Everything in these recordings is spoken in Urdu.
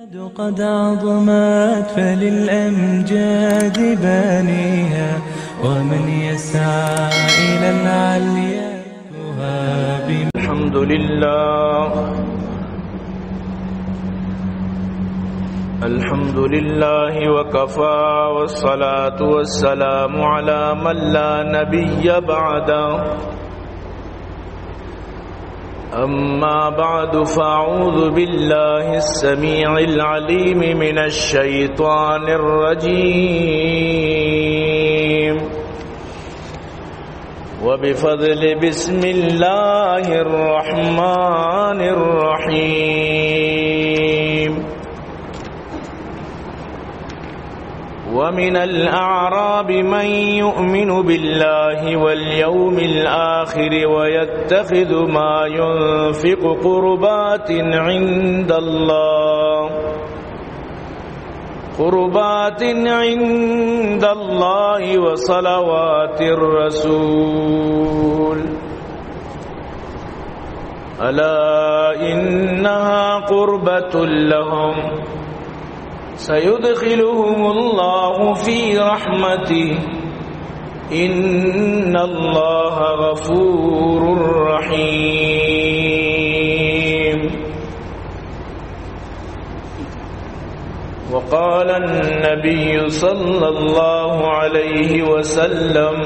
قد عظمت فللأمجاد بانيها، ومن يسعى إلى العليا تهاب. الحمد لله وكفى، والصلاة والسلام على من لا نبي بعده. أما بعد، فأعوذ بالله السميع العليم من الشيطان الرجيم، وبفضل بسم الله الرحمن الرحيم. ومن الأعراب من يؤمن بالله واليوم الآخر ويتخذ ما ينفق قربات عند الله وصلوات الرسول، ألا إنها قربة لهم سيدخلهم الله في رحمته، إن الله غفور رحيم. وقال النبي صلى الله عليه وسلم: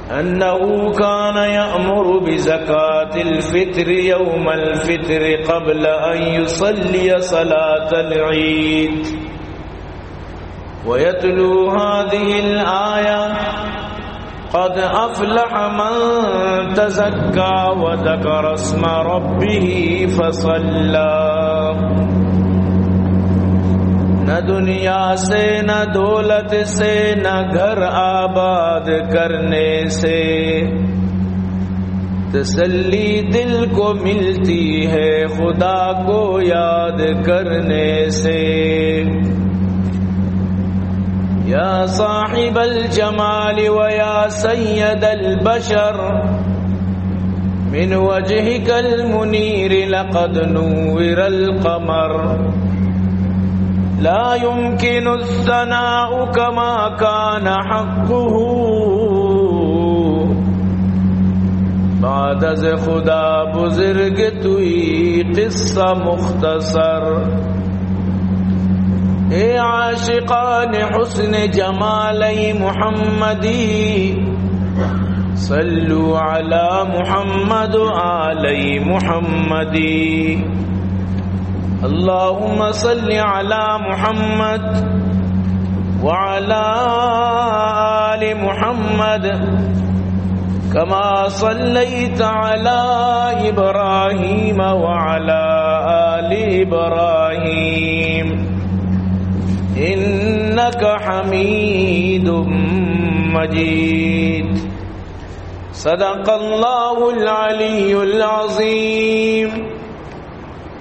أنه كان يأمر بزكاة الفطر يوم الفطر قبل أن يصلي صلاة العيد، ويتلو هذه الآية: قد أفلح من تزكى وذكر اسم ربه فصلى. نہ دنیا سے نہ دولت سے نہ گھر آباد کرنے سے تسلی دل کو ملتی ہے خدا کو یاد کرنے سے. یا صاحب الجمال ویا سید البشر من وجهك المنیر لقد نور القمر، لا يمكن الثناء كما كان حقه بعد از خدا بزرگ توی قصہ مختصر. اے عاشقان حسن جمالی محمدی، صلو علی محمد و آلی محمدی. اللهم صل على محمد وعلى آل محمد كما صليت على إبراهيم وعلى آل إبراهيم إنك حميد مجيد. صدق الله العلي العظيم،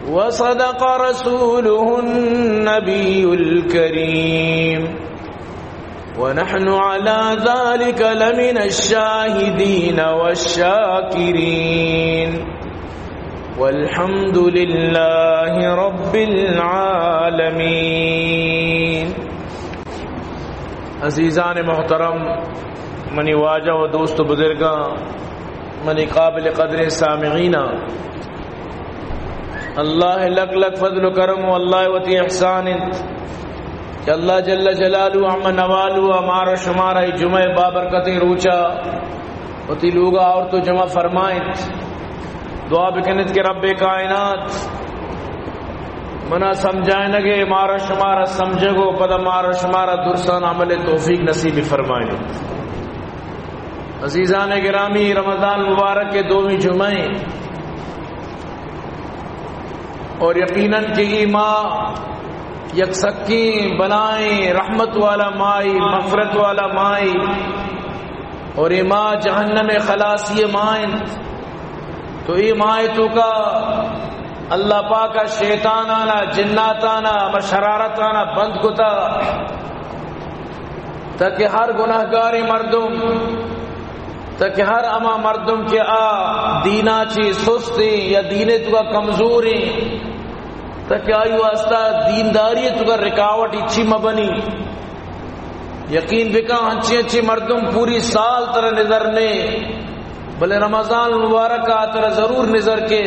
وصدق رسوله النبي الكريم، ونحن على ذلك لمن الشاهدين والشاكرين، والحمد لله رب العالمين. عزیزان محترم، منی واجہ و دوست و بزرگاں، منی قابل قدر سامعین، اللہ لک لک فضل و کرم و اللہ وتی احسان کہ اللہ جل جلالہ عم نوالو ہمارا شمارا جمعہ بابرکت روچا وتی لوگا اور تو جمع فرمائیں. دعا بکنت کہ رب کائنات منا سمجھائیں نگے مارا شمارا سمجھے گو پدا مارا شمارا درستان عمل توفیق نصیب فرمائیں. عزیزان گرامی، رمضان مبارک کے دوویں جمعے اور یقیناً کہ یہ ماں یک سکی بنائیں، رحمت والا مائی، مغفرت والا مائی، اور یہ ماں جہنم خلاصی مائیں. تو یہ مائیں تو کا اللہ پاک شیطان آنا جنات آنا شرارت آنا بند کتا تاکہ ہر گناہگاری مردم تاکہ ہر اما مردم کے دینا چی سستی یا دینے تو کا کمزوری تاکہ آئی واسطہ دینداری تو کا رکاوٹ اچھی مبنی. یقین بکا ہنچی اچھی مردم پوری سال ترہ نظر نے بلے رمضان المبارک آتر ضرور نظر کے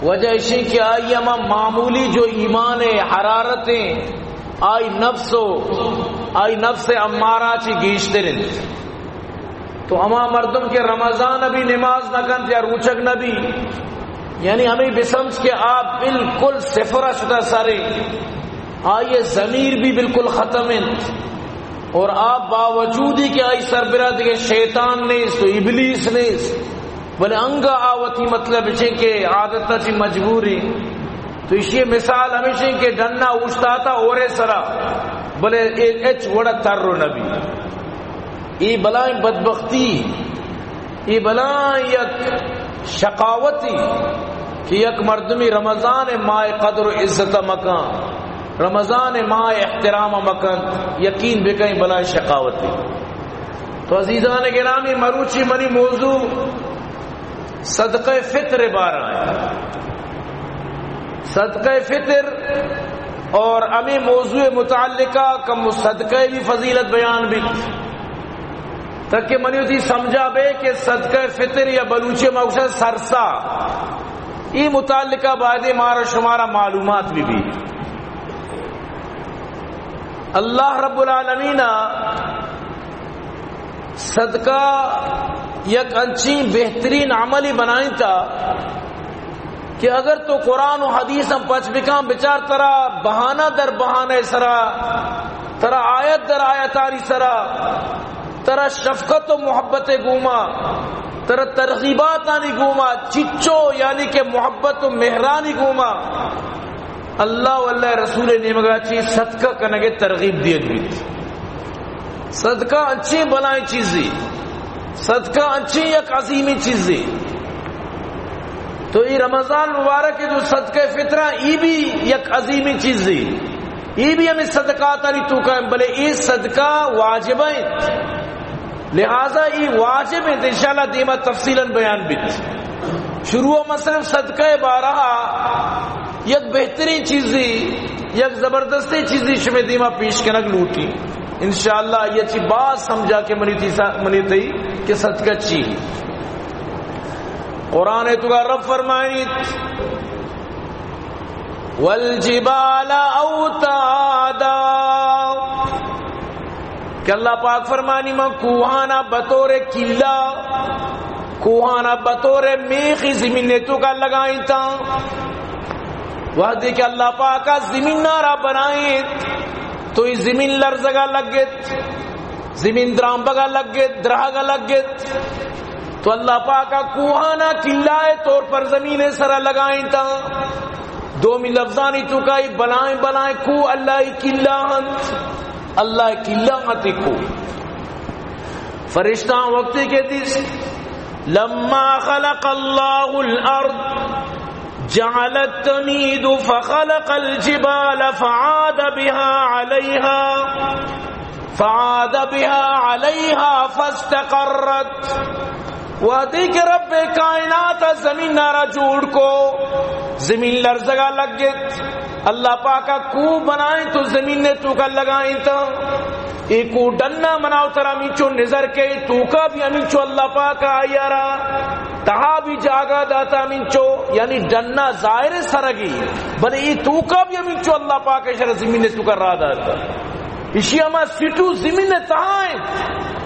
وجہ اسی کہ آئی اما معمولی جو ایمان حرارتیں آئی نفس امارہ چی گیشتے رہن تو اما مردم کے رمضان ابھی نماز نہ کن یا روچک نبی یعنی ہمیں بسمج کہ آپ بالکل صفرہ شدہ سارے آئیے ضمیر بھی بالکل ختم ہیں اور آپ باوجود ہی کہ آئی سربراہ کہ شیطان نے تو ابلیس نے بلے انگا آوتی مطلب اچھے کہ عادتہ چی مجبوری تو اسی مثال ہمیشہ کہ ڈننا اوشتا تھا اورے سرا بلے ایچ وڑا تر نبی ای بلائیں بدبختی ای بلائیں یک شقاوتی کہ یک مردمی رمضان ماہ قدر و عزت مکان رمضان ماہ احترام مکان یقین بکیں بلائیں شقاوتی. تو عزیزان گرامی مروچی منی موضوع صدقہ فطر بارہ ہے. صدقہ فطر اور امی موضوع متعلقہ کم صدقہ بھی فضیلت بیان بھی تک کہ منی اسی سمجھا بے کہ صدقہ فطر یا بلوچی مقصد سرسا یہ متعلقہ بعد مارا شمارا معلومات بھی اللہ رب العالمین صدقہ یک انچی بہترین عملی بنائیں تھا کہ اگر تو قرآن و حدیث ہم پچ بکام بچار ترا بہانہ در بہانہ سرا ترا آیت در آیتاری سرا ترا شفقت و محبت گوما ترا ترغیبات آنی گوما چچو یعنی کہ محبت و مہرانی گوما اللہ واللہ رسول نے مگا چیز صدقہ کنگے ترغیب دیت بھی صدقہ اچھی بلائیں چیزیں صدقہ اچھی یک عظیمی چیزیں. تو یہ رمضان مبارک جو صدقہ فطرہ یہ بھی یک عظیمی چیزیں یہ بھی ہمیں صدقات آنی تو کہیں بلے یہ صدقہ واجب ہیں لہذا یہ واجب ہے انشاءاللہ دیمہ تفصیلاً بیان بیت شروع مثلا صدقہ بارہ یک بہترین چیزی یک زبردستی چیزی شمی دیمہ پیش کنک لوٹی انشاءاللہ یہ چی بات سمجھا کے منی تھی کہ صدقہ چی قرآن تو کا رب فرمائیت والجبال اوتادا کہ اللہ پاک فرمانی میں کوہانا بطور کلا کوہانا بطور میخی زمین نے تو کا لگائیں تا وہ دیکھ اللہ پاک کا زمین نارا بنائیں تو یہ زمین لرزگا لگت زمین درامبگا لگت درہگا لگت تو اللہ پاک کا کوہانا کلائے طور پر زمین سرا لگائیں تا دو میں لفظانی تو کائی بلائیں کو اللہ کلاہنت اللہ کلاہنت کو فرشتان وقتی کہتی لما خلق اللہ الارض جعلت تمید فخلق الجبال فعاد بها عليها فاستقرت وادی کہ رب کائنات زمین نارا جوڑ کو زمین لرزگا لگت اللہ پاکا کو بنائیں تو زمین نے تو کا لگائیں تا ایک کو ڈننا مناو ترا میچو نظر کے تو کا بھی امینچو اللہ پاکا آیا را تہا بھی جاگا داتا امینچو یعنی ڈننا ظاہر سرگی بلے یہ تو کا بھی امینچو اللہ پاکا شرح زمین نے تو کا را داتا اسی ہما سٹو زمین نے تہائیں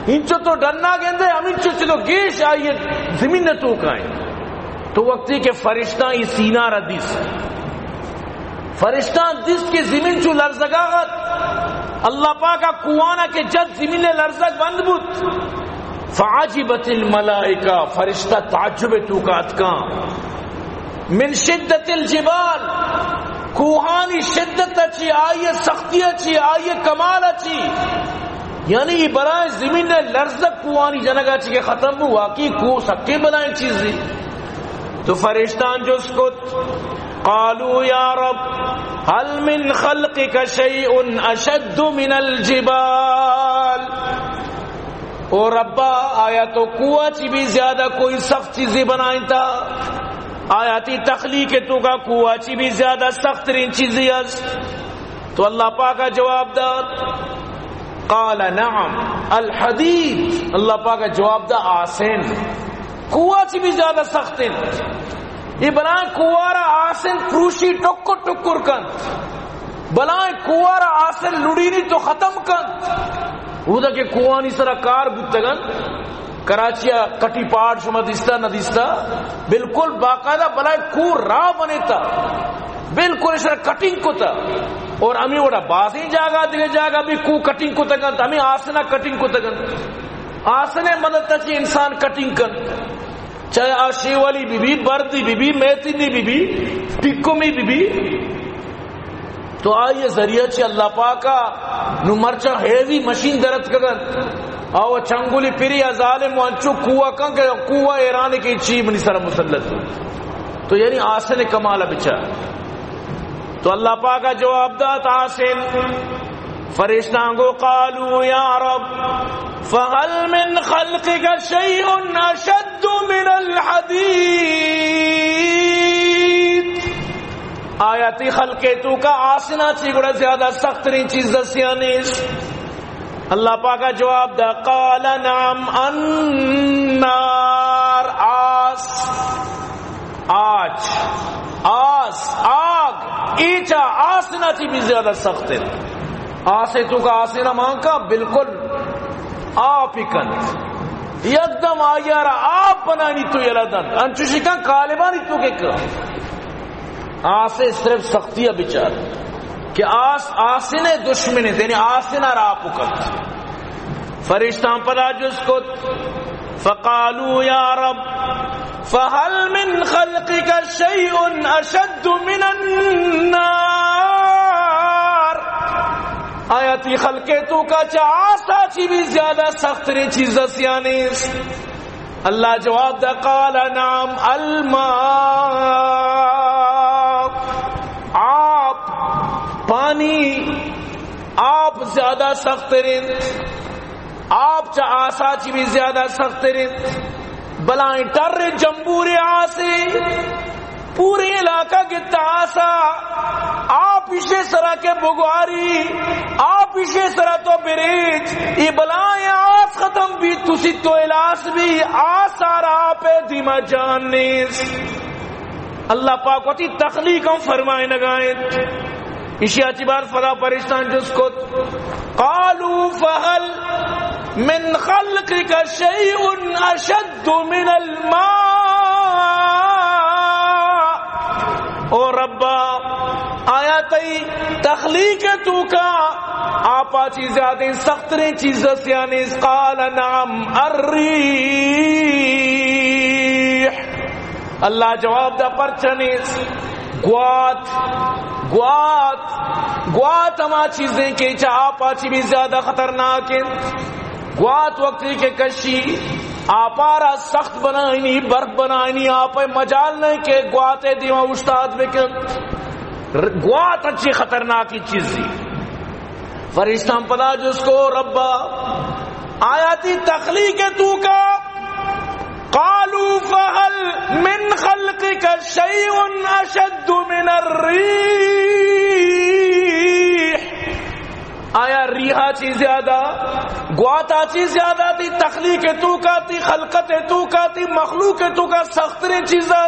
انچو تو ڈننا گندے امینچو چلو گیش آئیے زمین نے تو کائیں تو وقتی کہ فرشتہ یہ سینہ را دیس فرشتہ دیس کے زمین چو لرزگاغت اللہ پاکا کوانا کے جد زمین لرزگ بند بود فعجبت الملائکہ فرشتہ تعجب تو کا اتکان من شدت الجبال کوہانی شدت اچھی آئیے سختی اچھی آئیے کمال اچھی یعنی یہ برائے زمین لرزگ کوہانی جنگا اچھی کے ختم ہوا واقعی کو سکے بلائیں چیزیں تو فرشتان جو اس کو قالوا یا رب هل من خلقك شيء اشد من الجبال اور ربا آیا تو قوہ چی بھی زیادہ کوئی سخت چیزیں بنائیں تھا، آیاتی تخلیق تو کا قوہ چی بھی زیادہ سخت ترین چیزیں اس. تو اللہ پاک کا جواب دا قال نعم الحدید، اللہ پاک کا جواب دا آسن، قوہ چی بھی زیادہ سخت یہ بلائیں قوارا آسن پروشی ٹکر ٹکر کن، بلائیں قوارا آسن لڑینی تو ختم کن. وہ دا کہ قوانی سرا کار گتگن کراچیا کٹی پاٹ شما دیستا نہ دیستا بالکل باقاعدہ بلائیں کو راہ بنے تا، بالکل اس طرح کٹنگ کو تا. اور ہمیں وڑا بازیں جاگا دیگے جاگا بھی کو کٹنگ کو تگن، ہمیں آسنا کٹنگ کو تگن، آسنے مدد تچی انسان کٹنگ کن، چاہے آشی والی بی بی، بردی بی بی، میتینی بی بی، ٹکمی بی بی. تو آئیے ذریعہ چی اللہ پاکا نو مرچا ہیوی مشین درد کگن آو چنگولی پیری ظالم وانچو قوہ کن کہ قوہ ایرانی کی چیب نہیں سر مسلط. تو یعنی آسن کمالا بچا. تو اللہ پاکا جواب دات آسن، فرشتان کو قالوا یا رب فہل من خلقک شیء اشد من الحدید، آیاتی خلقے تو کا آسنا چی گڑا زیادہ سخت ترین چیز دسیانیس. اللہ پاکا جواب دا قال نعم النار، آگ ایچا آسنا چی بھی زیادہ سخت ہے. آسے تو کا آسنا مانکا بالکل آپ ہی کن یک دم آیارا آپ بنانی تو یلدن انچو شکن کالبانی تو کے کر. آسے صرف سختی ہے بچار کہ آسنے دشمن ہے، یعنی آسنا راپو کر. فرشتان پدا جس کو فقالوا یا رب فہل من خلقک شیء اشد من النار، آیاتی خلقے تو کا چاہتا چی بھی زیادہ سخت ری چیز دسیانیس. اللہ جواب دا قال نعم الماء، آپ پانی، آپ زیادہ سخت رین، آپ چا آسا چی بھی زیادہ سخت رین. بلائیں ٹر جمبوری آسے پورے علاقہ کے تاسا، آپ اسے سرا کے بگواری، آپ اسے سرا تو بریج، یہ بلائیں آس ختم بھی تسی تو علاس بھی آسارا پہ دیما جاننیس. اللہ پاک وطی تخلیقوں فرمائے نگائیں. اشیاء چی بار فضا پریشتان جس کو قالوا فہل من خلقک شیء اشد من الماء، او ربا آیا تی تخلیق تو کا آپا چیزیں سخترین چیزیں سیانیس. قال نعم الریح، اللہ جواب دا پرچنیس گوات ہما چیزیں کہ چاہ آپا چی بھی زیادہ خطرناک ہیں. گوات وقتی کے کشی آپارا سخت بنائنی، برف بنائنی، آپا مجال نہیں کہ گواتے دیوہ استاد بکن. گوات اچھی خطرناکی چیزی. فرشتان پدا جس کو ربا آیاتی تخلیق تو کا قالوا فهل من خلقك شيء اشد من الريح، آیا ریحا چی زیادہ، گواتا چی زیادہ تھی، تخلیق تو کا تھی، خلقت تو کا تھی، مخلوق تو کا سخترین چیزیں.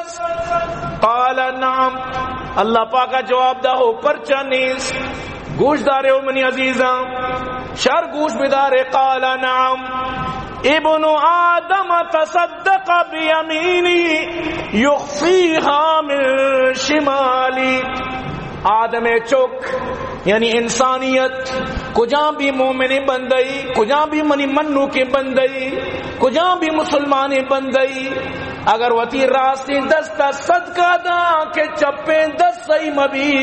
قال نعم، اللہ پاک کا جواب دا ہو پرچانیس. گوش دارے ہو منی عزیزاں، شر گوش بدارے. قال نعم ابن آدم تصدق بیمینی یخفیہا من شمالی، آدم چوک یعنی انسانیت کجاں بھی مومن بندئی، کجاں بھی منی منو کے بندئی، کجاں بھی مسلمان بندئی، اگر وتی راستی دستا صدقہ دا کہ چپیں دس سئی مبی،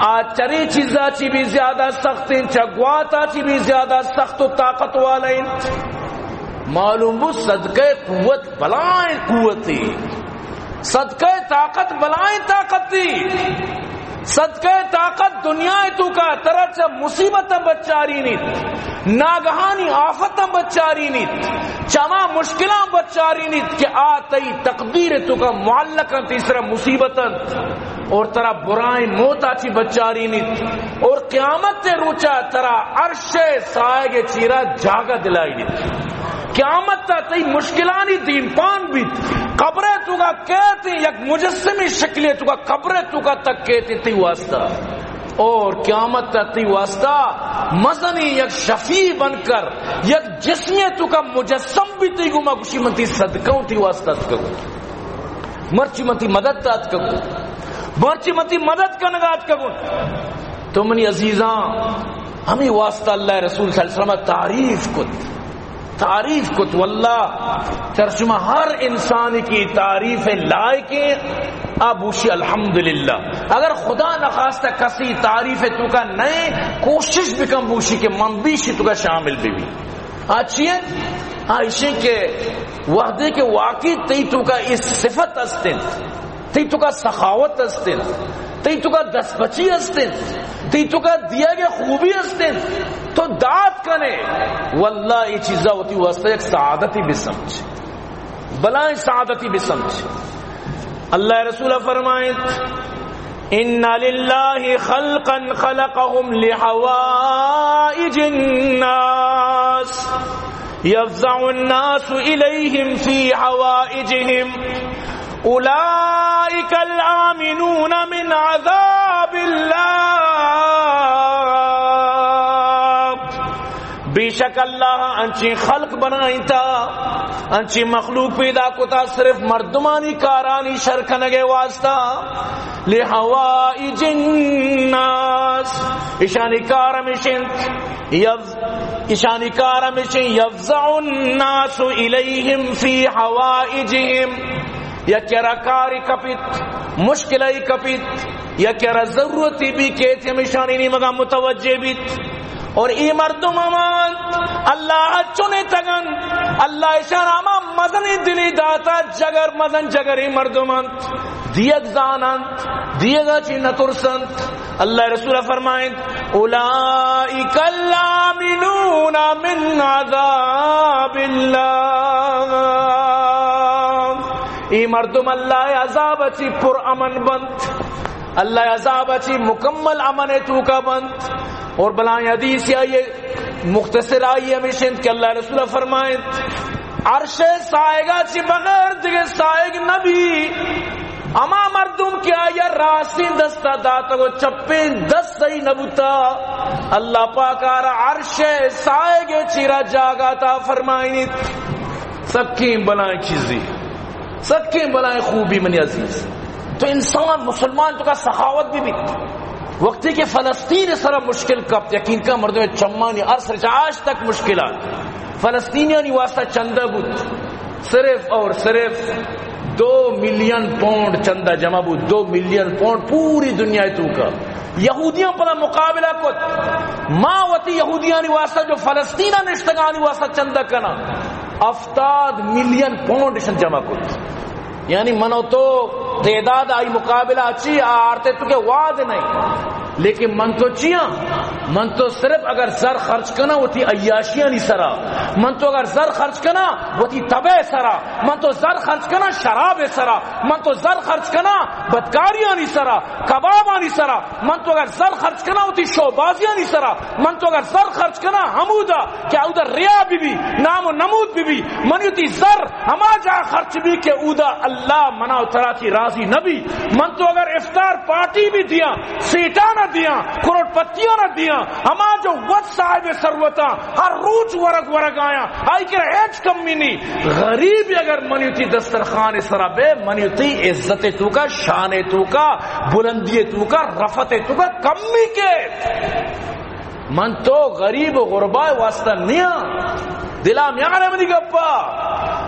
آج چری چیزا چی بھی زیادہ سخت ہیں، چگواتا چی بھی زیادہ سخت و طاقت والیں. معلوم وہ صدقہ قوت بلائیں قوتی، صدقہ طاقت بلائیں طاقتی، صدقہ طاقت دنیا تو کا طرح سے مصیبت بچاری نہیں. ناگہانی آفتاں بچاری نیت چما مشکلاں بچاری نیت کہ آتی تقدیر تو کا معلقاں تیسرا مصیبتاں اور ترا برائیں موت آچی بچاری نیت اور قیامت تے روچا ترا عرش سائے گے چیرا جاگا دلائی نیت قیامت تا تی مشکلانی دین پان بیت قبرے تو کا کہتے یک مجسمی شکلے تو کا قبرے تو کا تک کہتے تی واسطہ اور قیامت تا تی واسطہ مزنی یک شفیع بن کر یک جسمی تو کا مجسم بھی تی گو مگوشی منتی صدقوں تی واسطہ تکو مرچی منتی مدد تات کگو مرچی منتی مدد کنگات کگو تو منی عزیزاں ہمیں واسطہ اللہ رسول صلی اللہ علیہ وسلم تعریف کت واللہ ترجمہ ہر انسان کی تعریف لائق ابوشی الحمدللہ اگر خدا نخواستہ کسی تعریف تو کا نئے کوشش بکم بوشی کے منبیشی تو کا شامل بھی آچی ہے آئیشیں کے وحدے کے واقعی تی تو کا اس صفت استن تی تو کا سخاوت استن تی تو کا دس بچی استن تی تو کا دیا گیا خوبی استن تو داد کنے واللہ یہ چیزہ ہوتی واسطہ ایک سعادتی بھی سمجھ بلائیں سعادتی بھی سمجھ اللہ رسول فرمائیں ان للہ خلقا خلقهم لحوائج الناس يفزع الناس إليهم في حوائجهم اولئک الآمنون من عذاب اللہ بے شک اللہ انچی خلق بنائی تا انچی مخلوق پیدا کتا صرف مردمانی کارانی شرکنگے واسطہ لحوائج الناس اشانی کارمشن یفزع الناس الیہم فی حوائجہم یا کیا کاری کپیت مشکلائی کپیت یا کیا ضرورتی بھی کہتے ہمیشانی نہیں مگا متوجہ بیت اور ای مردم امان اللہ چنے تگن اللہ اشان اما مدنی دلی داتا جگر مدن جگری مردمانت دیگ زانانت دیگ چی نترسنت اللہ رسول فرمائیں اولئیک الآمنون من عذاب اللہ ای مردم اللہ عذاب اچھی پر امن بند اللہ عذاب اچھی مکمل امن تو کا بند اور بلائیں حدیث آئیے مختصر آئیے ہمیشہ کہ اللہ رسول فرمائیں عرش سائے گا چی بغیر دیگے سائے گا نبی اما مردم کیا یا راسی دستا داتا کو چپیں دست ہی نبوتا اللہ پاکارا عرش سائے گے چیرا جاگا تا فرمائیں سکیں بلائیں چیزی سکیں بلائیں خوبی منی عزیز تو انسان مسلمان تو کا سخاوت بھی وقتی کہ فلسطین سرا مشکل کب یقین کا مردوں میں چمانی عرص آج تک مشکلات فلسطینیانی واسطہ چندہ بود صرف اور صرف 2 ملین پاؤنڈ چندہ جمع بود 2 ملین پاؤنڈ پوری دنیا تو کا یہودیاں پلا مقابلہ کت ماں وتی یہودیانی واسطہ جو فلسطینہ نشتگانی واسطہ چندہ کنا 70 ملین پاؤنڈ جمع کت یعنی منو تو تعداد آئی مقابلہ اچھی آرتے تو کہ وعد نہیں لیکن من تو چیاں من تو صرف اگر زر خرچ کنا وہ تھی عیاشیاں نہیں سرا من تو اگر زر خرچ کنا وہ تھی تبے سرا من تو زر خرچ کنا شراب سرا من تو زر خرچ کنا بدکاریاں نہیں سرا کباباں نہیں سرا من تو اگر زر خرچ کنا وہ تھی شوبازیاں نہیں سرا من تو اگر زر خرچ کنا حمودا کیا ادھر ریا بھی نام و نمود بھی من یو تھی زر ہما جا خرچ بھی کہ اودا اللہ منا اترا تھی راضی نبی من تو اگر افطار پارٹی بھی دیا سیٹا نہ دیا کروڑ پتیاں نہ دیا ہما جو وقت صاحب سروتا ہر روز ورگ آیا آئی کہ ایچ کمی نہیں غریب اگر منیوتی دسترخوان سرا بے منیوتی عزت تو کا شان تو کا بلندی تو کا رفت تو کا کمی کے من تو غریب و غربائے واسطہ نیا دلا میاں منی گپا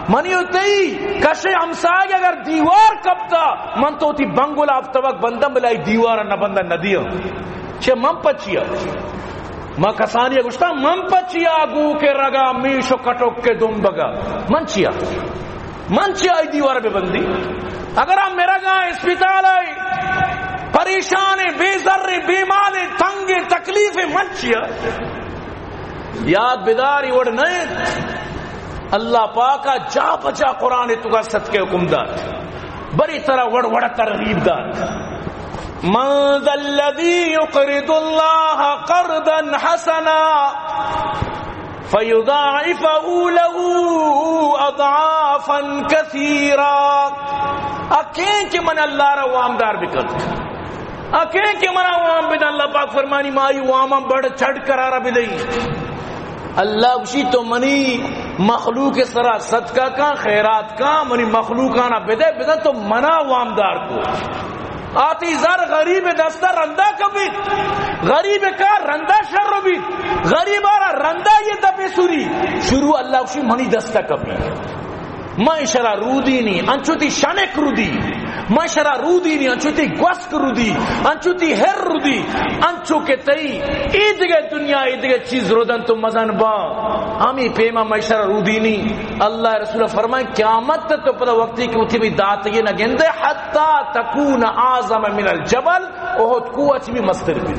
منیوتی کشے ہمسائے اگر دیوار کپتا من تو تی بنگولا اب توک بندم بلائی دیوار نہ بندہ ندیا چھے من پچیا ماں کسانی گوشتا من پچیا گو کے رگا میشو کٹوک کے دم بگا من چیا ای دیوار بے بندی اگر ہم میرا گاں اسپیتال آئی پریشان بے ذر بے مال تنگ تکلیف من چیا یاد بداری وڑ نہیں اللہ پاکا جا بچا قرآن تو کا صدقے حکم دار بڑی طرح وڑ وڑ ترغیب دار من ذا الذی یقرض اللہ قرضا حسنا فیضاعفہ له اضعافا کثیرا اکین کہ من اللہ را وامدار بکرد اکین کہ من وام بد اللہ پاک فرمانی مائی واما بڑھ چڑھ کرارا بدئی اللہ اسی تو منی مخلوق سرا صدقہ کا خیرات کا منی مخلوقانا بدے بدے تو منا وامدار کو آتی زر غریب دستہ رندہ کبھی غریب کا رندہ شر بھی غریب آرہ رندہ یہ دبے سوری شروع اللہ اسی منی دستہ کبھی میں شرع رودی نہیں انچوتی شنک رودی میں شرع رودی نہیں انچوتی گوسک رودی انچوتی ہر رودی انچو کے تئی ایدگے دنیا ایدگے چیز رودن تو مزن با ہمیں پیما میں شرع رودی نہیں اللہ رسول فرمائے قیامت تو پتہ وقتی کہ اتھی بھی دات یہ نہ گندے حتی تکون اعظم من الجبل احد قوت بھی مستر بھی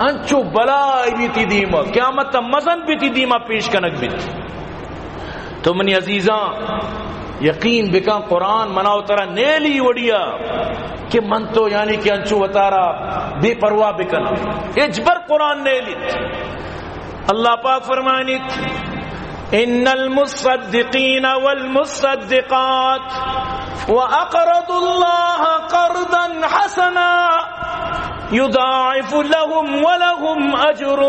انچو بلائی بھی تی دیما قیامت تا مزن بھی تی دیما پیش کنک بھی تو منی عزیزاں یقین بکا قرآن مناو ترا نیلی وڑیا کہ من تو یعنی کہ انچو وطارا بے پرواہ بکنا اجبر قرآن نیلیت اللہ پاک فرمانیت ان المصدقین والمصدقات واقرضوا اللہ قرضا حسنا یضاعف لهم ولهم اجر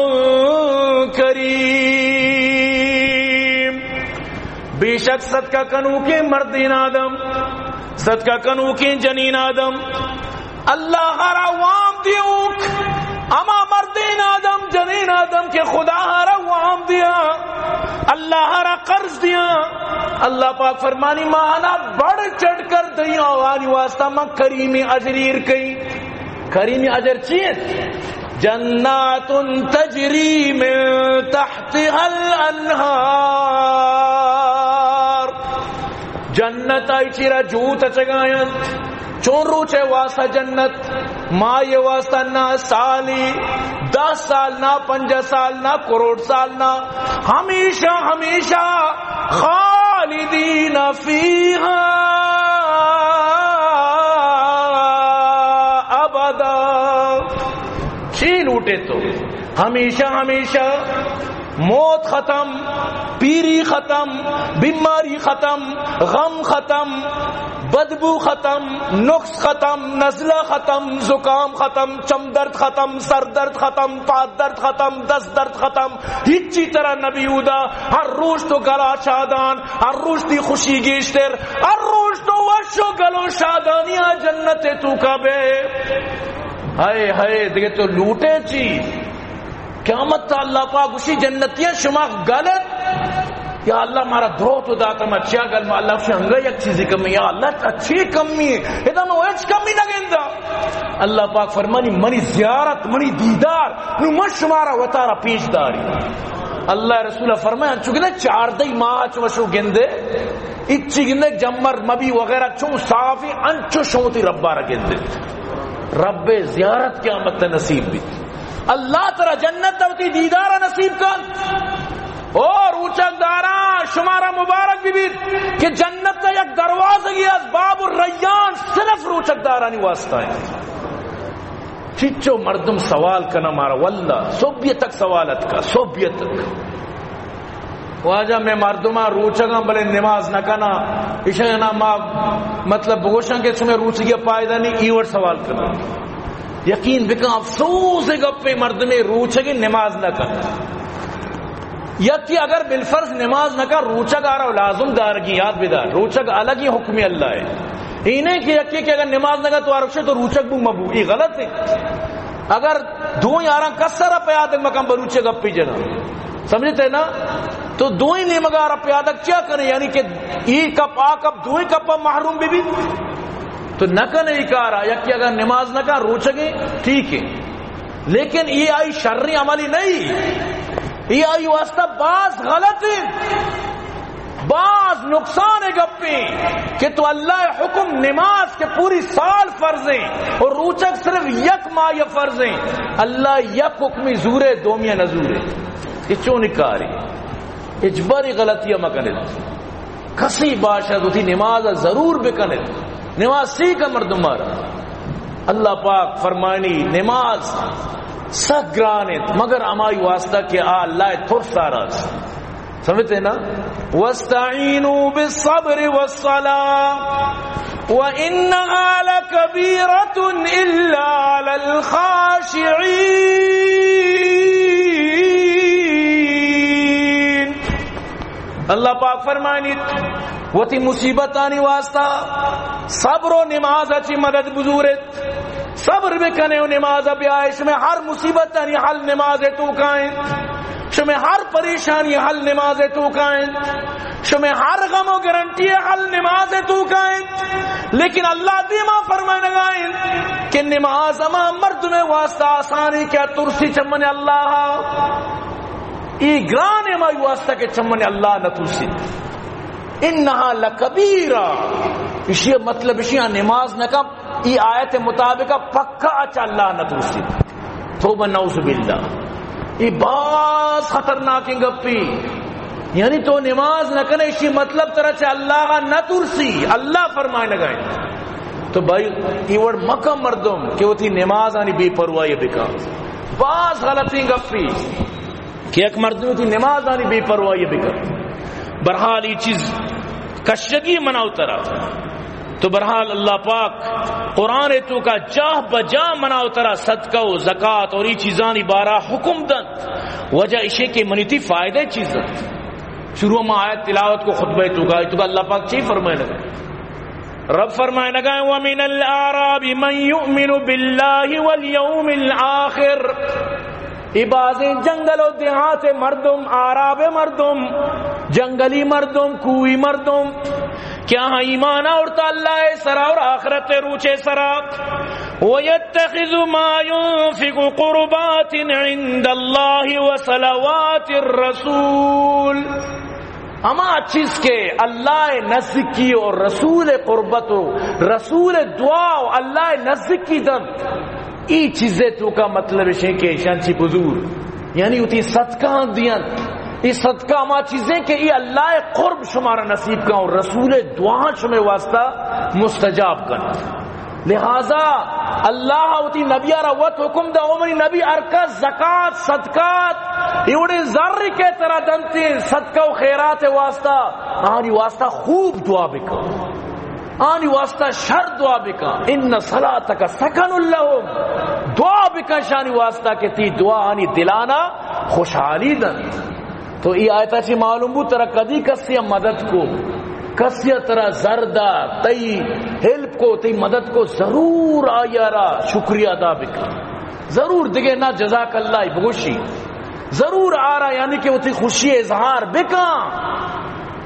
کریم بے شک صدقہ کنو کے مردین آدم صدقہ کنو کے جنین آدم اللہ ہرا وام دیوک اما مردین آدم جنین آدم کے خدا ہرا وام دیا اللہ ہرا قرض دیا اللہ پاک فرمانی مانا بڑھ چڑھ کر دیا وانی واسطہ میں کریمی اجریر کئی کریمی اجر چیت جنات تجری من تحتها الانہار جنت آئی چیرا جوت چگائن چون روچے واسطہ جنت ما یہ واسطہ نہ سالی 10 سال نہ 50 سال نہ کروڑ سال نہ ہمیشہ ہمیشہ خالدین فیہا ابدا چھین اٹھے تو ہمیشہ ہمیشہ موت ختم پیری ختم بیماری ختم غم ختم بدبو ختم نقص ختم نزلہ ختم زکام ختم چم درد ختم سر درد ختم پات درد ختم دست درد ختم ہچی طرح نبی اودا ہر روز تو گلا شادان ہر روز دی خوشی گیشتر ہر روز تو وشو گلو شادانیاں جنت تو کبے ہائے ہائے دیکھے تو لوٹے چی قیامت تا اللہ پاک اسی جنتیاں شما غلط یا اللہ مارا درو تو داتا میں اچھا گل میں اللہ سے ہنگا یک چیزی کمی یا اللہ اچھی کمی ہے ادا میں ویچ کمی نہ گندہ اللہ پاک فرمانی منی زیارت منی دیدار نو من شمارا وطارا پیش داری اللہ رسول فرمائے چونکہ نے 4 دی ماہ چوشو گندے اچھی گندے جمر مبی وغیرہ چون صافی انچو شوتی ربارہ گندے رب زیارت قیامت نصیب بھی اللہ ترہ جنت دوتی دیدارہ نصیب کن اور اوچک دارا شمارہ مبارک بھی کہ جنت کا یک دروازہ گیا باب الریان صرف روچک دارا نہیں واسطہ ہے چچو مردم سوال کنا مارا واللہ صوبیت تک سوالت کا صوبیت تک واجہ میں مردمہ روچگاں بلے نماز نہ کنا اشیاء ما مطلب بگوشن کے سمیں روچگی پائدہ نہیں ایور سوال کرنا یقین بکن افسوس گپے مردمیں روچگی نماز نہ کنا یکی اگر بالفرض نماز نہ کر روچگ آ رہا لازم دار کی یاد بدار روچگ الگ ہی حکم اللہ ہے انہیں کہ یکی کہ اگر نماز نہ کر تو آرکشے تو روچگ بھی مبو یہ غلط ہے اگر دو یاراں کسرہ پیادک مکم بروچے گپی جنا سمجھتے نا تو دو ہی نیمگارہ پیادک کیا کریں یعنی کہ ای کپ آ کپ دو ہی کپ محروم بھی تو نہ کرنے ہی کارا یکی اگر نماز نہ کر روچگیں ٹھیک ہے لیکن یہ آئی شرعی عملی نہیں یہ آئی واسطہ بعض غلط ہے بعض نقصان گپیں کہ تو اللہ حکم نماز کے پوری سال فرض ہیں اور روچک صرف یک ماہ یہ فرض ہیں اللہ یک حکمی زورے دومیہ نزورے یہ چون کاری اجباری غلطی مکنید کسی باشد اسی نماز ضرور بکنید نماز سیکھ مردم مارا اللہ پاک فرمانی نماز سگرانت مگر امائی واسطہ کہ اللہ ترساراز سمجھتے ہیں نا وَاسْتَعِينُوا بِالصَّبْرِ وَالصَّلَاةِ وَإِنَّهَا لَكَبِيرَةٌ إِلَّا عَلَى الْخَاشِعِينَ اللہ پاک فرمانی وہ تی مصیبت آنی واسطہ صبر و نماز اچھی مدد بزورت صبر بکنے و نماز بیائے شمیں ہر مصیبت آنی حل نماز تو کائیں شمیں ہر پریشانی حل نماز تو کائیں شمیں ہر غم و گرنٹی حل نماز تو کائیں لیکن اللہ دیما فرمائے نگائیں کہ نماز اما مرد میں واسطہ آسانی کیا ترسی چمن اللہ ای گران مائی واسطہ کے چمن اللہ نہ ترسی انہا لکبیرہ اسی مطلب اسی نماز نکم ای آیت مطابق پکا اچھا اللہ نہ ترسی توبہ نعوذ باللہ یہ باز خطرناک گپی یعنی تو نماز نہ کرے اسی مطلب طرح سے اللہ کا نہ ترسی اللہ فرمائے لگائیں تو بھائی یہ وڑ مکہ مردم کہ وہ تھی نماز آنی بے پروائی بکا باز غلطی گپی کہ ایک مردم تھی نماز آنی بے پروائی بکا برحال یہ چیز کشگی مناؤ طرح تو برحال اللہ پاک قرآن تو کا جاہ بجا مناؤ ترا صدقہ و زکات اور یہ چیزانی بارہ حکم دن وجہ اسے کہ منیتی فائدہ چیزت شروع میں آیت تلاوت کو خطبہ تو کا اللہ پاک چی فرمائے لگا رب فرمائے لگا وَمِنَ الْأَعْرَابِ مَنْ يُؤْمِنُ بِاللَّهِ وَالْيَوْمِ الْآخِرِ بازیں جنگل و دیہات مردم آراب مردم جنگلی مردم کوئی مردم کیا ایمان اورتا اللہ سرا اور آخرت روچے سرا وَيَتَّخِذُ مَا يُنْفِقُ قُرُبَاتٍ عِنْدَ اللَّهِ وَصَلَوَاتِ الرَّسُولِ اما چیز کے اللہ نزدیکی اور رسول قربت و رسول دعا و اللہ نزدیکی دن ای چیزیں تو کا مطلب ہے کہ شانچی بزرگ یعنی اتی صدقہ دیاں یہ صدقہ ما چیزیں کہ یہ اللہ قرب شمارا نصیب کا اور رسول دعا شمع واسطہ مستجاب کرنا لہذا اللہ ہوتی نبی روت حکم دا عمری نبی ارکت زکاة صدقات ایوڑے ذر کے طرح دنتے صدقہ و خیرات واسطہ آنی واسطہ خوب دعا بکا آنی واسطہ شر دعا بکا ان صلاتک سکن لہم دعا بکا شانی واسطہ کہ تی دعا آنی دلانا خوشحالی دن تو یہ آیتا چی معلوم بود ترہ کدی کسی مدد کو کسی طرح زردہ تی ہیلپ کو تی مدد کو ضرور آیا را شکریہ ادا بکا ضرور دیگے نہ جزاک اللہ بگوشی ضرور آ رہا یعنی کہ وہ تی خوشی اظہار بکا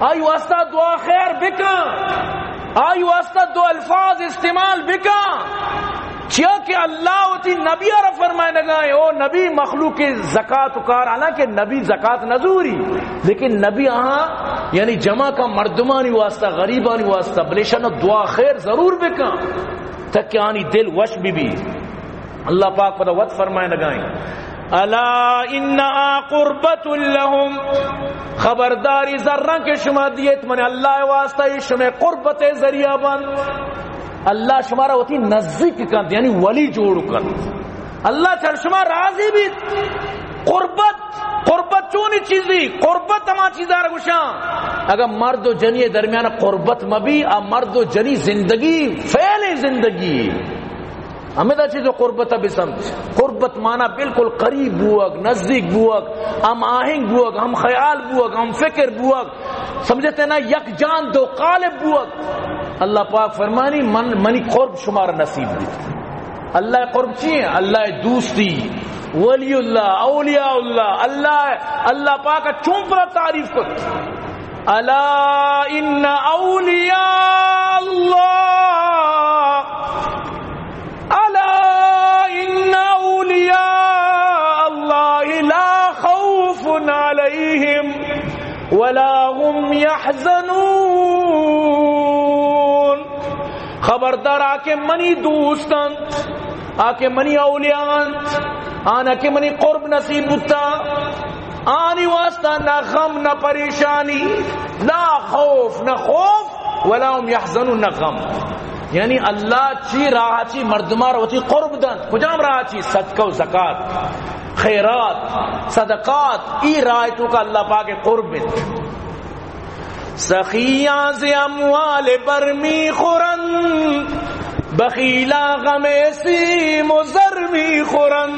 آئی واسطہ دعا خیر بکا آئی واسطہ دو الفاظ استعمال بکا چیا کہ اللہ ہوتی نبی عرف فرمائے نگائے او نبی مخلوق زکاة کار حالانکہ نبی زکاة نزوری لیکن نبی آہاں یعنی جمع کا مردمانی واسطہ غریبانی واسطہ بلیشن دعا خیر ضرور بکا تک کہ آنی دل وش بھی اللہ پاک پتہ وقت فرمائے نگائیں الا انہا قربت لہم خبرداری ذرہ کے شما دیت من اللہ واسطہ شما قربت ذریعہ بند اللہ شمارا ہوتی نزدیک کر یعنی ولی جوڑ کر اللہ چل شما راضی بھی قربت چونی چیزی قربت ہما چیزا رگوشاں اگر مرد و جنی درمیان قربت مبی مرد و جنی زندگی فعل زندگی ہمیں دا چیز قربت بھی سمجھ قربت مانا بالکل قریب بوگ نزدیک بوگ ہم آہنگ بوگ ہم خیال بوگ ہم فکر بوگ سمجھتے نا یک جان دو قالب بوگ اللہ پاک فرمانی منی قرب شمار نصیب دی اللہ قرب چیئے اللہ دوستی ولی اللہ اولیاء اللہ پاک چون پر تعریف کر الا ان اولیاء اللہ الا ان اولیاء اللہ لا خوف علیہم ولا هم يحزنون خبردار آکے منی دوستان آکے منی اولیان آنا کے منی قرب نصیب بتا آنی واسطہ نہ غم نہ پریشانی، لا خوف نہ خوف ولا هم يحزنون نہ غم. یعنی اللہ چی راہ چی مردمار ہوتی قرب دن کجام راہ چی صدقہ و زکات خیرات صدقات ای راہ تو کا اللہ پاک قرب بند. سخیاں سے اموال برمی خورن بخیلا غم سی مزرمی خورن.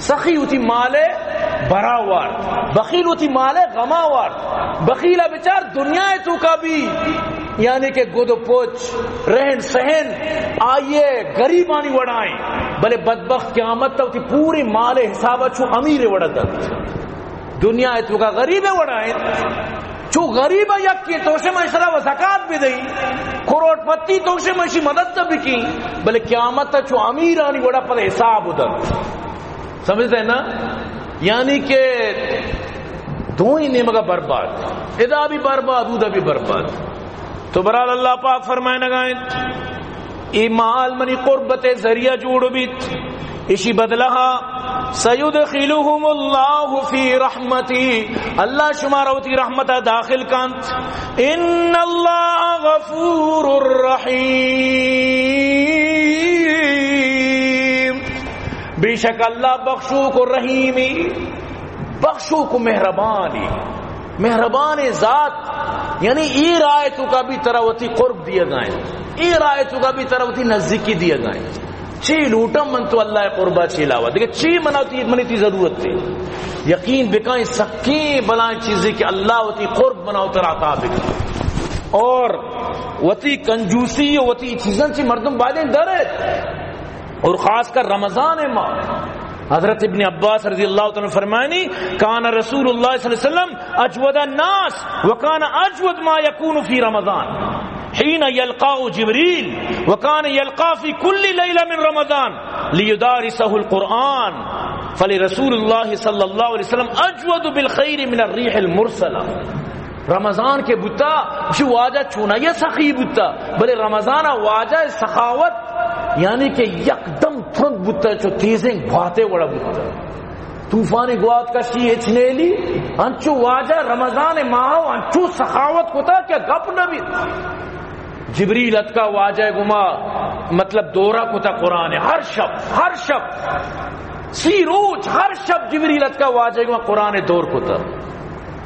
سخی ہوتی مال براوار، بخیل ہوتی مال غماوار. بخیلہ بچار دنیا تو کا بھی یعنی کہ گود و پوچھ رہن سہن آئیے غریبانی وڑائیں، بلے بدبخت قیامت تا ہوتی پوری مال حسابہ چھو امیر وڑتا. دنیا تو کا غریب وڑائیں چھو غریب یکی تو سے معاشرہ و زکاة بھی دئی، کروڑ پتی تو سے معاشی مدد بھی کی، بلے قیامت تا چھو امیرانی وڑا پر حساب ادھر. سمجھتے ہیں نا؟ یعنی کہ دو ہی نعمت برباد، ادا بھی برباد ادا بھی برباد. تو برحال اللہ پاک فرمائے نگائیں ای مال منی قربت ذریعہ جوڑ بیت اسی بدلہا سیدخلہم اللہ فی رحمتی، اللہ شمارا ہوتی رحمت داخل کانت. ان اللہ غفور الرحیم، بے شک اللہ بخشو کو رحیمی، بخشو کو مہربانی، مہربان ذات. یعنی ای رایتو کا بھی تراوتی قرب دیا گائیں، ای رایتو کا بھی تراوتی نزدیکی دیا گائیں. چی لوٹم من تو اللہ قربہ چی لاوا دیکھیں چی منی تی ضرورت تھی. یقین بکائیں سکیں بلائیں چیزیں کہ اللہ وتی قرب بناو تر عطا بکائیں، اور وتی کنجوسی وتی چیزیں چی مردم بادیں درد. اور خاص کر رمضان ماہ حضرت ابن عباس رضی اللہ تعالی فرمائنی کان رسول اللہ صلی اللہ علیہ وسلم اجود الناس وکان اجود ما یکون فی رمضان حين يلقاه جبريل وكان يلقى في كل ليلة من رمضان ليدارسه القرآن فلرسول الله صلى الله عليه وسلم أجود بالخير من الريح المرسلة. رمضان کے بتا جو واجہ چونا یہ سخی بتا، بلے رمضان واجہ سخاوت یعنی کہ یکدم ترنت بتا چو تیزیں بھاتے وڑا بتا. طوفانی گوات کا شیئے چھنیلی انچو واجہ رمضان ماہو انچو سخاوت کتا کیا گپ نبی. جبریل اتکا واجہ گما مطلب دورہ کتا قرآن ہر شب سی روز ہر شب جبریل اتکا واجہ گما قرآن دور کتا.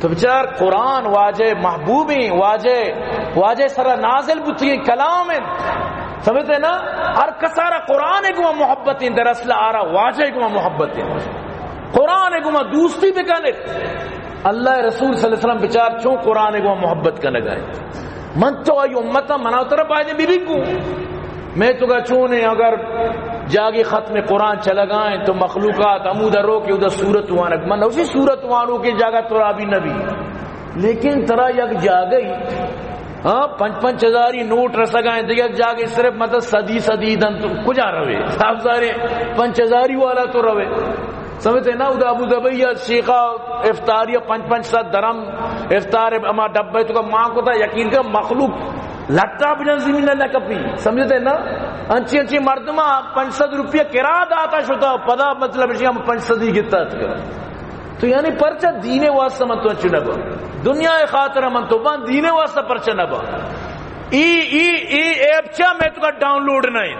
تو بچار قرآن واجہ محبوبیں واجہ سرا نازل بتی کلام سمجھتے نا. ہر کسارا قرآن گما محبتیں دراصل آرہ واجہ گما محبتیں قرآن گما دوستی بکنے. اللہ رسول صلی اللہ علیہ وسلم بچار چون قرآن گما محبت کا لگائے. من تو آئی امتا مناو طرف آئے بی کو میں تو کہا چونے اگر جاگی ختم قرآن چلا گائیں تو مخلوقات امودہ رو کے ادھا صورت وانک من اسی صورت وانو کے جاگا ترا بھی نبی. لیکن ترا یک جاگئی 5,000 نوٹ رسا گائیں دیکھ جاگے صرف مطلب صدی دن تو کجا روے صاحب سارے 5,000 والا تو روے سمجھتے نا. ادھا ابو دبی شیخہ افطاریہ 5-7 درم افطار اما ڈبے تو کا ماں کو تھا یقین کا مخلوق لٹا بجن زمین نہ کپی سمجھتے نا. انچی مردمہ 500 روپیہ کرا داتا شتا پدا مطلب اسی ہم 500 ہی گتا تھا. تو یعنی پرچہ دینے واسطہ من تو انچو نبا دنیا خاطر من تو بان دینے واسطہ پرچہ نبا. ای ایپ چا میں تو کا ڈاؤن لوڈ نہیں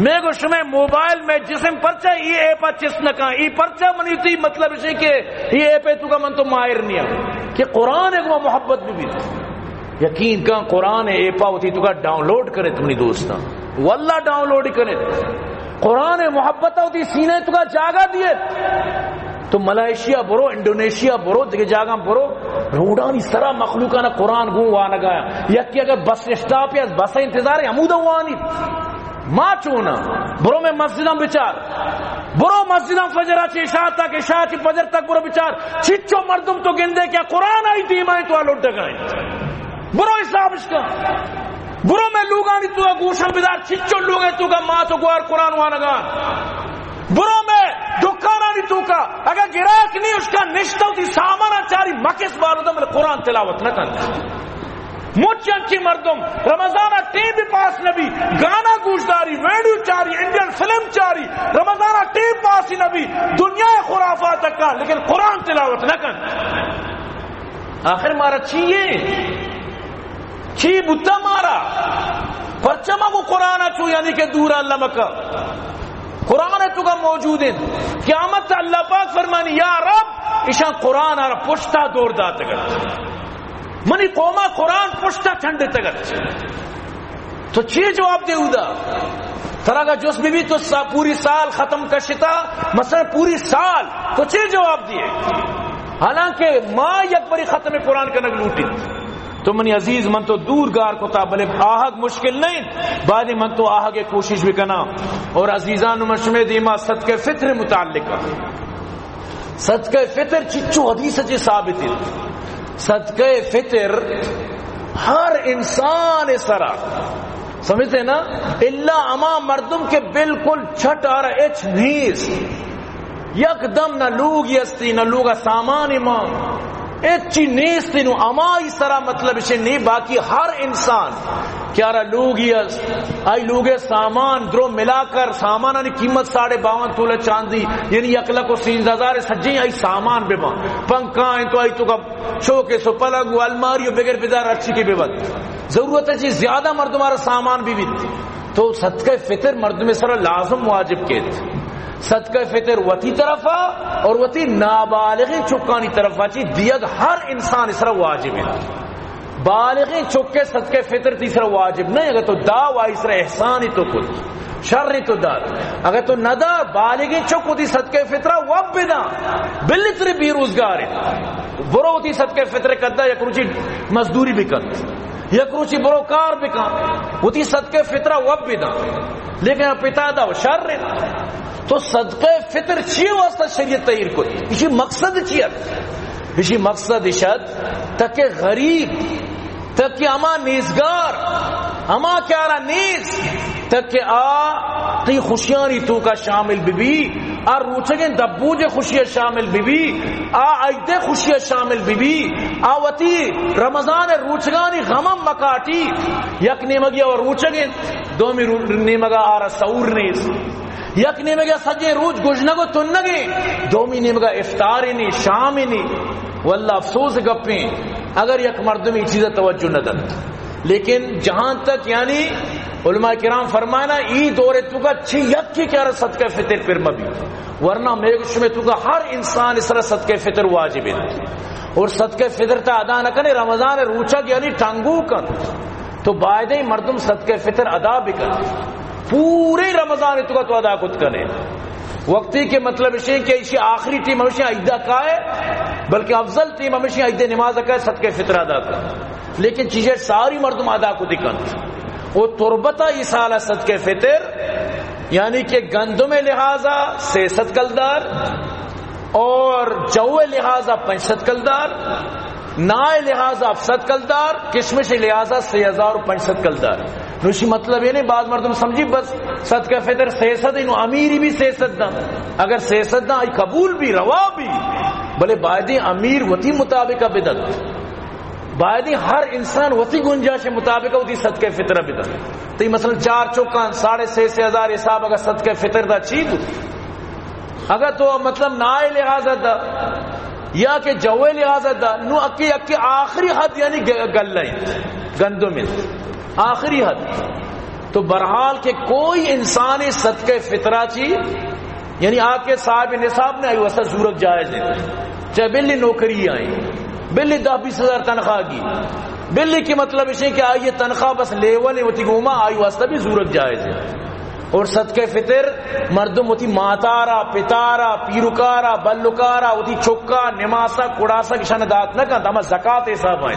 میں کو شمع موبائل میں جسم پرچہ ای ایپا چس نکا ای پرچہ منی تھی مطلب اسی کہ ای ایپے تو کا من تو مائر نہیں ہے کہ قرآن ایک محبت بھی یقین کا قرآن ایپا ہوتی تو کا ڈاؤن لوڈ کرے تمہیں دوستاں واللہ ڈاؤن لوڈ کرے. قرآن محبت ہوتی سینے تو کا جاگا دیے تو ملائیشیا برو انڈونیشیا برو دیکھے جاگا برو روڈانی سرا مخلوقانا قرآن گوں وانا گایا یکی اگر بس اسٹاپ یا بس انتظار ہے عمودہ وانی ماں چونا برو میں مسجدوں بچار برو مسجدوں فجرہ چی شاہ تک شاہ چی فجر تک برو بچار چچو مردم تو گندے کیا قرآن آئی تھی مائیں تو آلوٹ گائیں برو حساب اس کا برو میں لوگانی تو گوشن بدار چچو لوگے تو کا ماں تو گوار قرآن وانا گا برو میں دکانانی تو کا اگر گراک نہیں اس کا نشتہ ہوتی سامانہ چاری مکس بارو دا میں قرآن تلاوت نہ کرتا مچن کی مردم رمضانہ ٹی وی پاس نبی گانا گوشداری ویڈیو چاری انڈین فلم چاری رمضانہ ٹی وی پاس نبی دنیا خرافات کا لیکن قرآن تلاوت نہ کن. آخر مارا چیئے چی بتا مارا پرچمہ کو قرآن چو یعنی کہ دورا اللہ مکہ قرآن تو کا موجود ہے. قیامت اللہ پاک فرمانی یا رب ایشان قرآن آرہ پشتا دور داتا گر منی قومہ قرآن پشتا چھنڈے تگر. تو چی جواب دے دا طرح کا جس بھی تو پوری سال ختم کشتا مثلا پوری سال تو چی جواب دیے حالانکہ ماں یک بری ختم قرآن کا نگ لوٹی. تو منی عزیز من تو دور گار کو تا بلے آہگ مشکل نہیں بعد من تو آہگ کوشش بھی کنا. اور عزیزان مشمع دیما صدقہ فطر متعلق صدقہ فطر چچو حدیث جی ثابت ہے. صدقہ فطر ہر انسان سرا سمجھتے نا اللہ اما مردم کے بالکل چھٹ آ رہا اچ نیس یک دم نہ لوگ یستی نہ لوگا سامان امام اچھی نیستی نو اما اس طرح مطلب اسے نہیں باقی ہر انسان کیا رہا لوگ یس آئی لوگ سامان درو ملا کر سامان آنی قیمت 52 تولہ چاندی یعنی 1,30,000 سجیں آئی سامان بے ماں پنکھائیں تو آئی تو کا شوکے سو پلگو الماری بغیر بیدار اچھی کی بے وقت ضرورت ہے چیز زیادہ مردم ہمارا سامان بھی تو صدقہ فطر مردم سر لازم واجب کے صدقہ فطر وتی طرفا اور وتی نابالغی چکانی طرفا چی دیگ ہر انسان اس طرح واجب ہے. بالغی چکے صدقہ فطر تیسرا واجب نہیں اگر تو دا وائی اس طرح احسانی تو کچھ شر تو دا اگر تو ندا بالغی چک ہوتی صدقہ فطرہ وب بدا بلی تری بی روزگار ہے برو ہوتی صدقہ فطر کرتا یا کروچی مزدوری بھی کرتا یا کروچی برو کار بھی کرتا ہوتی صدقہ فطرہ وب بدا لیکن پتا دا شر ہے. تو صدقہ فطر چی واسطہ شریعت تغیر کو اسی مقصد چیت اسی مقصد اشد تک غریب تک اما نیزگار اما کیا رہا نیز تک تی خوشیانی تو کا شامل بی آ روچگیں دبوج خوشیاں شامل بی آ عیدے خوشیاں شامل بی آوتی رمضان روچگانی غمم مکاٹی یک نیمگی اور روچگیں دومی نیمگا آرہ سور نیز یک نیمگا سجے روج گجنگو تنگے دومی نیمگا افطاری نہیں شامی نہیں. واللہ افسوس گپیں اگر یک مردمی چیزیں توجہ نہ دن لیکن جہاں تک یعنی علماء کرام فرمانا ای دورے تو کا چھ یک کی کیا رہا صدقہ فطر پر مبی ورنہ میگش میں تو کا ہر انسان اس طرح صدقہ فطر واجب ہے اور صدقہ فطر تا ادا نہ کرے رمضان روچک یعنی ٹانگو کن تو باعدہ مردم صدقہ فطر ادا بھی کر پورے رمضان تو ادا کت کرے وقتی کے مطلب اسے کہ اسی آخری ٹیم ہمیشہ عیدہ کا ہے بلکہ افضل ٹیم ہمیشہ عید نماز کا ہے صدقہ فطر ادا کر لیکن چیزیں ساری مردم ادا کو دکھن وہ تربتہ یہ سالہ صدقہ فطر یعنی کہ گندم لہذا 600 کلدار اور جو لہذا 500 کلدار نائے لہذا 700 کلدار کشمش لہذا 6500 کلدار نوشی مطلب یہ نہیں بعض مردم سمجھی بس صدقہ فطر 600 انہوں امیری بھی 600 دا اگر 600 دا آئی قبول بھی روا بھی بلے باعدی امیر وتی مطابقہ بدت باعدی ہر انسان وتی گنجائش مطابقہ وتی صدقہ فطر بدت تو یہ مثلا 4 چوکان 6,500 حساب اگر صدقہ فطر دا چیز اگر تو مطلب نائے لہذا دا یا کہ جوے لہذا دا نو اکی آخری حد یعنی گلائیں گندوں میں آخری حد تو برحال کہ کوئی انسانی صدقہ فطرہ چی یعنی آپ کے صاحب نصاب نے آئی وسط ضرورت جائز ہے چاہے بلی نوکری آئی بلی 10-20 ہزار تنخواہ کی بلی کی مطلب اسے کہ آئیے تنخواہ بس لیول ہے وتی گوما آئی واسطہ بھی ضرورت جائز ہے. اور صدقہ فطر مردم وتی ماتارا پتارا پیروکارا بلوکارا وتی چکا نماسا کڑاسا کی شاندات نہ کہتا ہمیں زکاة حساب آئے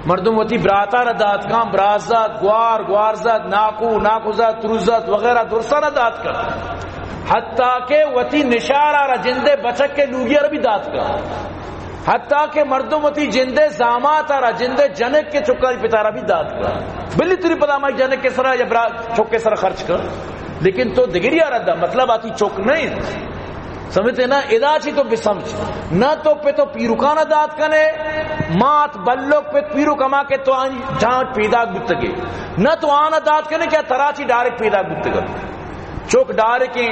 مردم وتی براتارا دات کام برازات گوار گوارزات ناکو ناکوزات تروزات وغیرہ درسانہ دات کر حتیٰ کہ وتی نشارہ را جندے بچک کے لوگیا بھی دات کر حتیٰ کہ مردم وتی جندے زاماتا را جندے جنک کے چکاری پتارا بھی دات کر بلی تری پدا مائی جنک کے سرہ یا چک کے سرہ خرچ کر لیکن تو دگری آرہا مطلب آتی چک نہیں سمجھتے نا ادا چی تو بسمجھ نہ تو پہ تو پیروکانہ دات کنے مات بلوک پہ پیرو کما کے تو جہاں پیدا گتگے نہ تو آنا دات کنے کیا تراچی ڈائریکٹ پیدا گتگے چوک ڈار کے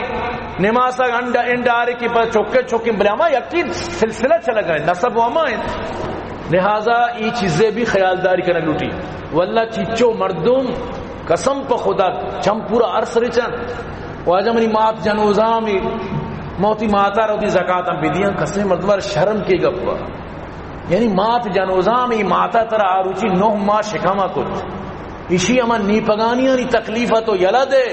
نماز انڈار کے پر چوکے چوکے بلے ہما یقین سلسلہ چلا گئے نصب ہما ہے. لہذا یہ چیزیں بھی خیالداری کرنے لوٹی. واللہ چیچو مردم قسم پہ خدا چم پورا عرص رچن واجہ منی مات جنوزامی موتی ماتا روتی زکاة بدیاں قسم مردمار شرم کے گپا. یعنی مات جنوزامی ماتا ترہ آروچی 9 ماہ شکاما کت اسی اما نی پگانیاں نی تکلیفہ تو یلا دے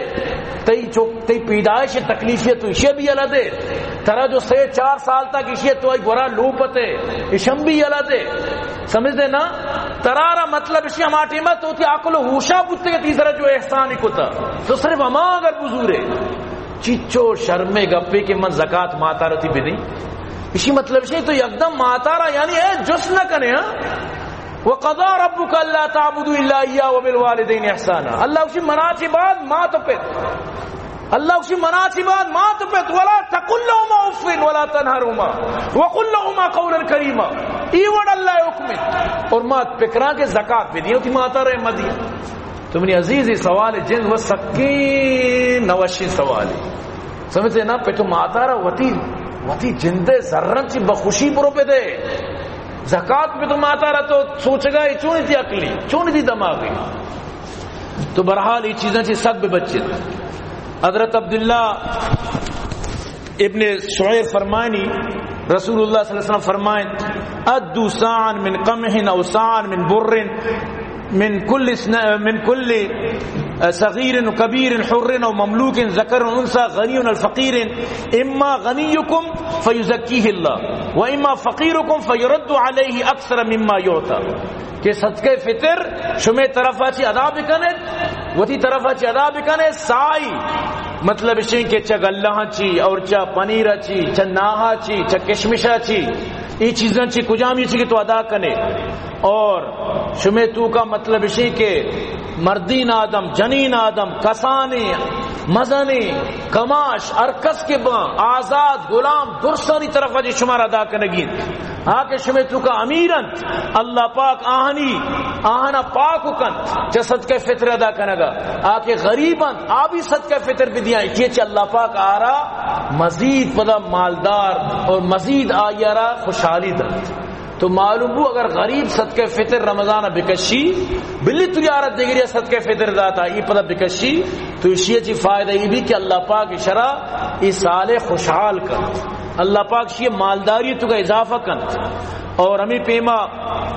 تی پیدائش تکلیفیہ تو اسی بھی یلا دے ترہ جو 3-4 سال تک اسی تو ایک برا لوپتے اشم بھی یلا دے سمجھ دے نا. ترارا مطلب اسی ہما ٹیمہ تو تی آکل و ہوشا بودتے کہ تیسرا جو احسانی کتا تو صرف ہما اگر بزورے چیچو شرمے گپے کہ من زکاة ماتا رہتی بھی اسی مطلب اسی تو یکدم ماتا رہا یعنی اے جس نہ کنے ہاں. وَقَضَى رَبُّكَ أَلَّا تَعْبُدُوا إِلَّا إِيَّاهُ وَبِالْوَالِدَيْنِ إِحْسَانًا. اللہ اسی مناچی بعد ماں تو پیت اللہ اسی مناچی بعد ماں تو پیت وَلَا تَقُلْ لَهُمَا اُفٍّ وَلَا تَنْهَرْهُمَا وَقُلْ لَهُمَا قَوْلًا كَرِيمًا. ایوڑ اللہ حکم اور ماں پکرا کے زکاة بھی دیو تھی ماتا رہے مدیہ. تمہیں عزیزی سوال جن و سکین نوشی سوالی سمجھتے نا پہ تو ماتا رہا وطی جندے ذرن چی بخوشی پرو پہ دے زکاة پہ تو ماتا رہا تو سوچ گا یہ چونی تھی عقلی چونی تھی دماغی. تو برحال یہ چیزیں چی سب بچے. حضرت عبداللہ ابن شعیر فرمائنی رسول اللہ صلی اللہ علیہ وسلم فرمائن ادو ساعن من قمح او ساعن من بر من كل صغير وكبير حر او مملوك ذكر انثى غني الفقير اما غنيكم فيزكيه الله واما فقيركم فيرد عليه اكثر مما يعطى. کہ صدقہ فطر شمع طرف اچھی ادا بکنے وتی طرف اچھی ادا بکنے سائی مطلب اسی کہ چا گلہ چی اور چا پنیر چی چا ناہا چی چا کشمشا چی یہ چیزیں چی کجامی چی کہ تو ادا کنے. اور شمع تو کا مطلب اسی کہ مردین آدم جنین آدم کسانی مزنی کماش ارکس کے باں آزاد غلام درسانی طرف اجی شمار ادا کنگین. آکے شمع تو کا امیرن اللہ پاک آہنا پاک کن جا صدقہ فطر ادا کنگا. آکے غریبن آبی صدقہ فطر بھی دیا یہ چا اللہ پاک آرہ مزید پدا مالدار اور مزید آئیارہ خوشحالی دا. تو معلوم ہو اگر غریب صدقہ فطر رمضان بکشی بلی تجارت دیگری صدقہ فطر داتا یہ پتہ بکشی تو اسی چی فائدہ یہ بھی کہ اللہ پاک شرع اس سال خوشحال کن اللہ پاک شی مالداری تو کا اضافہ کن. اور ہمیں پیما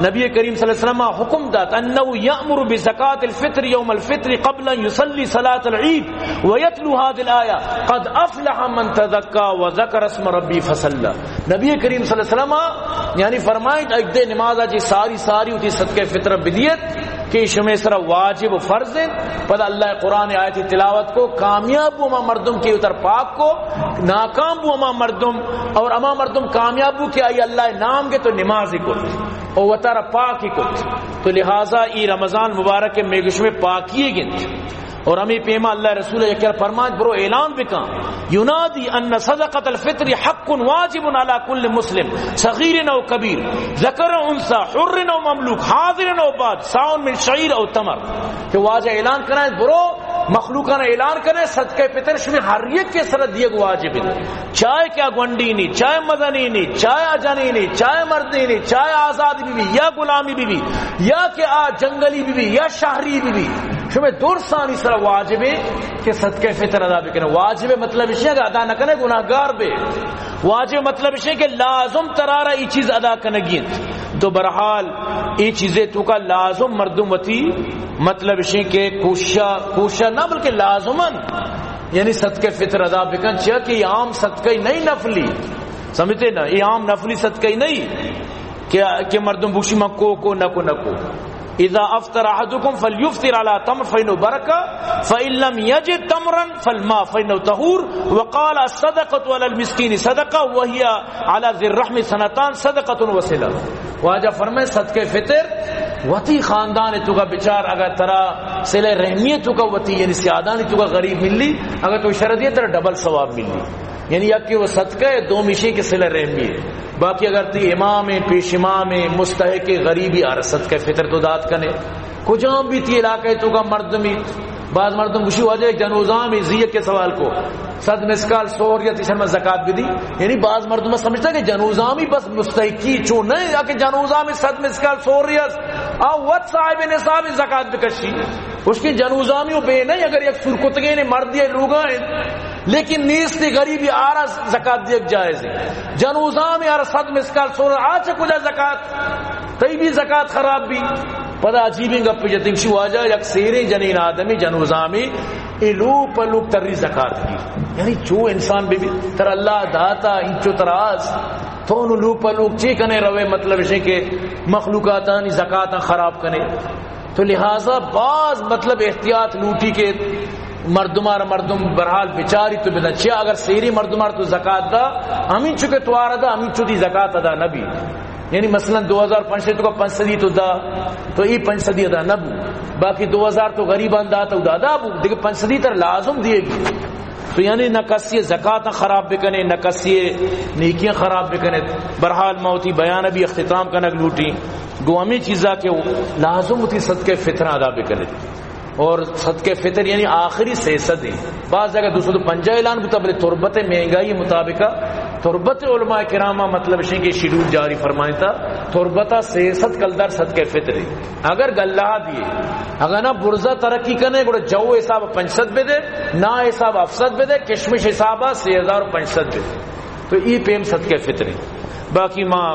نبی کریم صلی اللہ علیہ وسلم حکم دات انه یامر بزکاة الفطر یوم الفطر قبل ان يصلي صلاة العید ويتلو هذه الآیہ قد افلح من تزکى وذكر اسم ربی فصلى. نبی کریم صلی اللہ علیہ وسلم یعنی فرمائیں ایک دے نماز جی ساری ہوتی صدقہ فطر بدیت کہ شمع سرا واجب و فرض ہے پتہ اللہ قرآن آیت تلاوت کو کامیاب ہوا مردم کے اتر پاک کو ناکام ہوا مردم اور اما مردم کامیاب ہو کہ آئی اللہ نام کے تو نماز ہی کت اور وطر پاک ہی کت. تو لہٰذا ای رمضان مبارک کے میگش میں پاکی گنت. اور ہمیں پیما اللہ رسول اکرم فرمائے برو اعلان بکا ینادی ان صدقۃ الفطر حق واجب علی کل مسلم صغیر او کبیر ذکر انثى حر او مملوک حاضر او باد ساون من شعیر او تمر. کہ واجب اعلان کرائیں برو مخلوقہ نے اعلان کرے صدقہ فطر شمی ہر ایک کے سر دیے واجب ہے چاہے کیا گونڈی نہیں چاہے مدنی نہیں چاہے اجنی نہیں چاہے مردی نہیں چاہے آزاد بھی یا غلامی بھی یا کہ جنگلی بھی یا شہری بھی شمی دور ثانی سر واجب ہے کہ صدقہ فطر ادا بکنے. واجب مطلب اس ہے کہ ادا نہ کرنے گناہگار بے. واجب مطلب اس ہے کہ لازم ترارہ یہ چیز ادا کرنے گین. تو برحال یہ چیزیں تو کا لازم مردم وتی مطلب اس ہے کہ کوشا نہ بلکہ لازمن یعنی صدقہ فطر ادا بکن چاہیے کہ یہ عام صدقہ نہیں نفلی سمجھتے نا یہ عام نفلی صدقہ نہیں کہ مردم بوشی مکو کو نکو اذا افطر احدكم فليفطر على تمر فإنه بركة فإن لم يجد تمرا فالماء فإنه طهور. وقال الصدقة على المسكين صدقة وهي على ذي الرحم سنتان صدقة وصلة. واجہ فرمائے صدقہ فطر وتی خاندان تو کا بچار اگر ترا صلہ رحمیت تو کا وتی یعنی سیادان تو کا غریب ملی اگر تو شرعیت ترا ڈبل ثواب ملی یعنی یا کہ وہ صدقہ ہے دو مشی کے صلہ رحمی ہے. باقی اگر تی امام پیش امام مستحق غریبی آر صدقہ فطر تو داد کنے کجام بھی تی علاقہ تو کا مردمی بعض مردم گوشی واجہ جنوزاں میں زیت کے سوال کو 100 مسکال سوریت اس میں زکات بھی دی، یعنی بعض مردم سمجھتا ہے کہ جنوزاں میں بس مستحقی چوں نہیں یا کہ جنوزاں میں 100 مسکال سوریت او وت صاحب نصاب زکات بکشی اس کی جنوزاں میں بے نہیں، اگر ایک سرکتگے نے مرد دیے لوگاں لیکن نیستی غریبی آرہ زکات دیکھ جائز ہے، جنوزاں میں 100 مسکال سوریت آج کجا زکات تی بھی زکات خراب بھی پدا عجیبی گپ جتیم شی واجہ یک سیرے جنین آدمی جنوزامی الو پلوک تری زکات کی، یعنی جو انسان بھی تر اللہ داتا انچو تراز تو انہوں لو پلوک چی کنے روے، مطلب ہے کہ مخلوقاتانی زکاتا خراب کنے، تو لہذا بعض مطلب احتیاط لوٹی کے مردمار برحال بیچاری تو بنچیا اگر سیری مردمار تو زکات دا امین چکے توارا دا امین چو دی زکات ادا نبی، یعنی مثلا 2005 تو کا 500 تو دا تو ای 500 ادا نبو، باقی 2000 تو غریبان دا تو دا بو دیکھ 500 تر لازم دیے گی، تو یعنی نہ کسی زکات خراب بکنے نہ کسی نیکیاں خراب بکنے، برحال موتی بیان بھی اختتام کرنا لوٹی گوامی چیزا کہ لازم ہوتی صدقے فطر ادا بکنے، اور صدقے فطر یعنی آخری سیصد ہے، بعض جگہ 250 اعلان بتابلے تربت مہنگائی مطابقہ تربت علماء کرامہ مطلب ہے کہ شیڈول جاری فرمائے تھا تربتہ سیصد کلدر صدقے فطر ہے، اگر گلہ دیے اگر نہ برزہ ترقی کرنے گوڑا جو حساب 500 بے دے نہ حساب افسد بے دے کشمش حسابہ 3500 بے دے، تو ای پیم صدقے فطر ہے۔ باقی ماں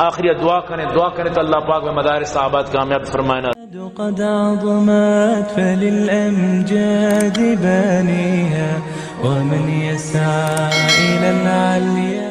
آخری دعا کریں تو اللہ پاک میں مدارس صحابات کامیاب فرمائنا۔ قد عظمت فللأمجاد بانيها ومن يسعى إلى العليا